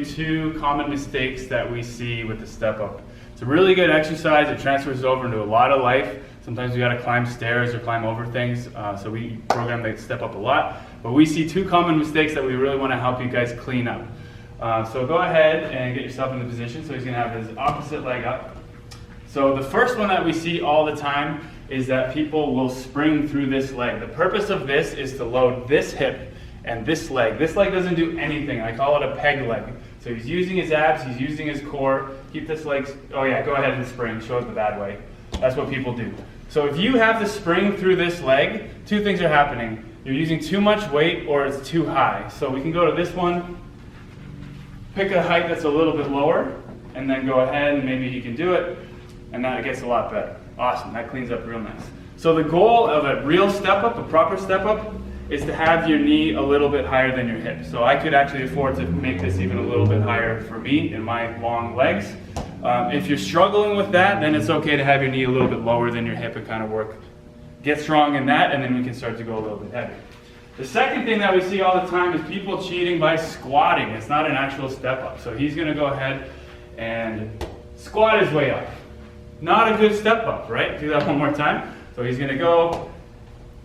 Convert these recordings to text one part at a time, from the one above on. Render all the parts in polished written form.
you two common mistakes that we see with the step up. It's a really good exercise. It transfers over into a lot of life. Sometimes we gotta climb stairs or climb over things, so we program the step up a lot. But we see two common mistakes that we really wanna help you guys clean up. So go ahead and get yourself in the position. So he's gonna have his opposite leg up. So the first one that we see all the time is that people will spring through this leg. The purpose of this is to load this hip and this leg. This leg doesn't do anything. I call it a peg leg. So he's using his abs, he's using his core. Keep this leg, oh yeah, go ahead and spring, show it the bad way. That's what people do. So if you have to spring through this leg, two things are happening. You're using too much weight or it's too high. So we can go to this one, pick a height that's a little bit lower, and then go ahead and maybe he can do it, and that gets a lot better. Awesome, that cleans up real nice. So the goal of a real step up, a proper step up, is to have your knee a little bit higher than your hip. So I could actually afford to make this even a little bit higher for me in my long legs. If you're struggling with that, then it's okay to have your knee a little bit lower than your hip and kind of work. Get strong in that, and then we can start to go a little bit heavier. The second thing that we see all the time is people cheating by squatting. It's not an actual step up. So he's gonna go ahead and squat his way up. Not a good step up, right? Do that one more time. So he's gonna go.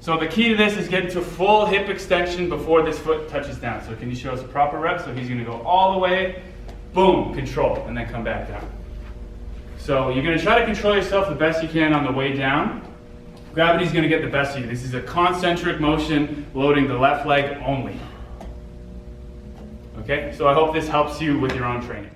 So the key to this is getting to full hip extension before this foot touches down. So can you show us a proper rep? So he's gonna go all the way, boom, control, and then come back down. So you're gonna try to control yourself the best you can on the way down. Gravity's gonna get the best of you. This is a concentric motion, loading the left leg only. Okay, so I hope this helps you with your own training.